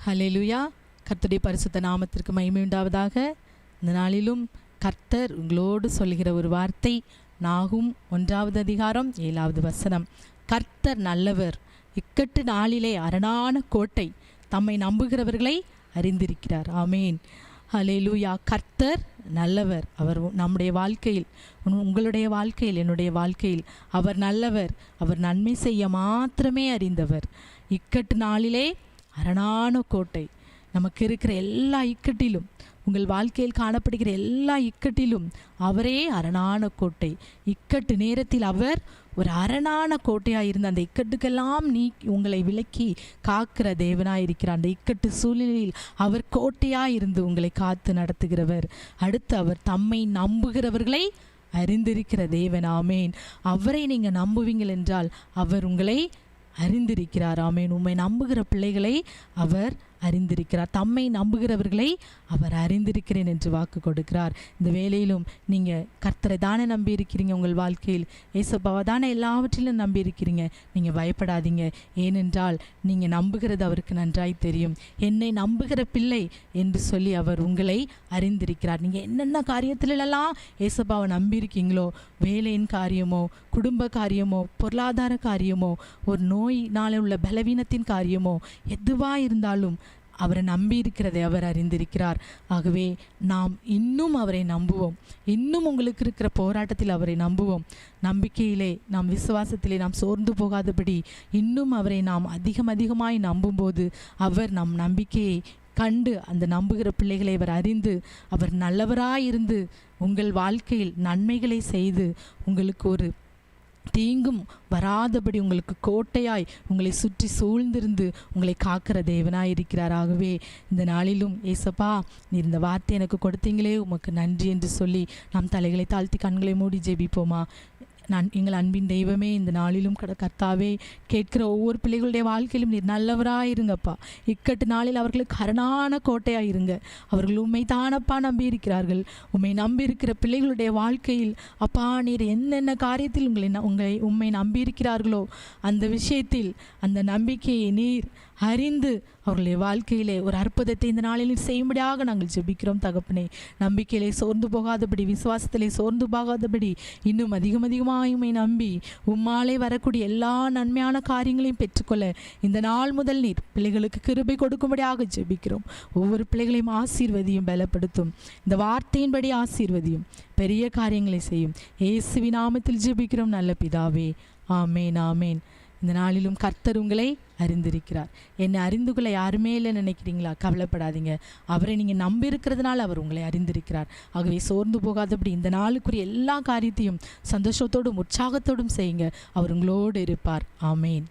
ஹல்லேலூயா. கர்த்தருடைய பரிசுத்த நாமத்திற்கு மகிமை உண்டாவதாக. இந்த நாளிலும் கர்த்தர் உங்களோடு சொல்கிற ஒரு வார்த்தை நாகும் 1வது அதிகாரம் 7வது வசனம். கர்த்தர் நல்லவர், இக்கட்டு நாளிலே அரணான கோட்டை, தம்மை நம்புகிறவர்களை அறிந்திருக்கிறார். ஆமேன். ஹல்லேலூயா. கர்த்தர் நல்லவர். அவர் நம்முடைய வாழ்க்கையில், உங்களுடைய வாழ்க்கையில், என்னுடைய வாழ்க்கையில் அவர் நல்லவர். அவர் நன்மை செய்ய மாத்திரமே அறிந்தவர். இக்கட்டு நாளிலே அரணான கோட்டை. நமக்கு இருக்கிற எல்லா இக்கட்டிலும், உங்கள் வாழ்க்கையில் காணப்படுகிற எல்லா இக்கட்டிலும் அவரே அரணான கோட்டை. இக்கட்டு நேரத்தில் அவர் ஒரு அரணான கோட்டையாக இருந்து அந்த இக்கட்டுக்கெல்லாம் உங்களை விலக்கி காக்கிற தேவனாக இருக்கிறார். அந்த இக்கட்டு சூழ்நிலையில் அவர் கோட்டையாக இருந்து உங்களை காத்து நடத்துகிறவர். அடுத்து அவர் தம்மை நம்புகிறவர்களை அறிந்திருக்கிற தேவன். ஆமேன். அவரை நீங்கள் நம்புவீங்கள் என்றால் அவர் உங்களை அறிந்திருக்கிறார். ஆமேன். உம்மை நம்புகிற பிள்ளைகளை அவர் அறிந்திருக்கிறார். தம்மை நம்புகிறவர்களை அவர் அறிந்திருக்கிறேன் என்று வாக்கு கொடுக்கிறார். இந்த வேளையிலும் நீங்கள் கர்த்தரை தானே நம்பி இருக்கிறீங்க. உங்கள் வாழ்க்கையில் ஏசப்பாவை தானே எல்லாவற்றிலும் நம்பி இருக்கிறீங்க. நீங்கள் பயப்படாதீங்க. ஏனென்றால் நீங்கள் நம்புகிறது அவருக்கு நன்றாய் தெரியும். என்னை நம்புகிற பிள்ளை என்று சொல்லி அவர் உங்களை அறிந்திருக்கிறார். நீங்கள் என்னென்ன காரியத்திலெல்லாம் ஏசப்பாவை நம்பியிருக்கீங்களோ, வேலையின் காரியமோ, குடும்ப காரியமோ, பொருளாதார காரியமோ, ஒரு நோயினால் உள்ள பலவீனத்தின் காரியமோ, எதுவாக இருந்தாலும் அவரை நம்பி இருக்கிறதை அவர் அறிந்திருக்கிறார். ஆகவே நாம் இன்னும் அவரை நம்புவோம். இன்னும் உங்களுக்கு இருக்கிற போராட்டத்தில் அவரை நம்புவோம். நம்பிக்கையிலே, நாம் விசுவாசத்திலே நாம் சோர்ந்து போகாதபடி இன்னும் அவரை நாம் அதிகமாய் நம்பும்போது அவர் நம் நம்பிக்கையை கண்டு அந்த நம்புகிற பிள்ளைகளை அவர் அறிந்து அவர் நல்லவராயிருந்து உங்கள் வாழ்க்கையில் நன்மைகளை செய்து உங்களுக்கு ஒரு தீங்கும் வராதபடி உங்களுக்கு கோட்டையாய் உங்களை சுற்றி சூழ்ந்திருந்து உங்களை காக்கிற தேவனாய் இருக்கிறார். ஆகவே இந்த நாளிலும் ஏசப்பா, நீர் இந்த வார்த்தை எனக்கு கொடுத்தீங்களே உமக்கு நன்றி என்று சொல்லி நாம் தலைகளை தாழ்த்தி கண்களை மூடி ஜெபிப்போமா. எங்கள் அன்பின் தெய்வமே, இந்த நாளிலும் கர்த்தாவே, கேட்கிற ஒவ்வொரு பிள்ளைகளுடைய வாழ்க்கையிலும் நீர் நல்லவராயிருங்கப்பா. இக்கட்டு நாளில் அவர்களுக்கு அரணான கோட்டையாயிருங்க. அவர்கள் உண்மை தானப்பா நம்பி இருக்கிறார்கள். உண்மை நம்பி இருக்கிற பிள்ளைகளுடைய வாழ்க்கையில் அப்பா, நீர் என்னென்ன காரியத்தில் உண்மை நம்பி இருக்கிறார்களோ அந்த விஷயத்தில் அந்த நம்பிக்கையை நீர் அறிந்து அவர்களுடைய வாழ்க்கையிலே ஒரு அற்புதத்தை இந்த நாளில் செய்யும்படியாக நாங்கள் ஜெபிக்கிறோம் தகப்பனே. நம்பிக்கையிலே சோர்ந்து போகாதபடி, விசுவாசத்திலே சோர்ந்து போகாதபடி இன்னும் அதிகமாயுமை நம்பி உம்மாலே வரக்கூடிய எல்லா நன்மையான காரியங்களையும் பெற்றுக்கொள்ள இந்த நாள் முதல் நீர் பிள்ளைகளுக்கு கிருபை கொடுக்கும்படியாக ஜெபிக்கிறோம். ஒவ்வொரு பிள்ளைகளையும் ஆசீர்வதியும், பலப்படுத்தும். இந்த வார்த்தையின்படி ஆசீர்வதியும், பெரிய காரியங்களை செய்யும். இயேசுவின் நாமத்தில் ஜெபிக்கிறோம் நல்ல பிதாவே. ஆமேன், ஆமேன். இந்த நாளிலும் கர்த்தர் உங்களை அறிந்திருக்கிறார். என்னை அறிந்து கொள்ள யாருமே இல்லை நினைக்கிறீங்களா? கவலைப்படாதீங்க. அவரை நீங்கள் நம்பி இருக்கிறதுனால அவர் உங்களை அறிந்திருக்கிறார். ஆகவே சோர்ந்து போகாதபடி இந்த நாளுக்குரிய எல்லா காரியத்தையும் சந்தோஷத்தோடும் உற்சாகத்தோடும் செய்யுங்க. அவர் உங்களோடு இருப்பார். ஆமேன்.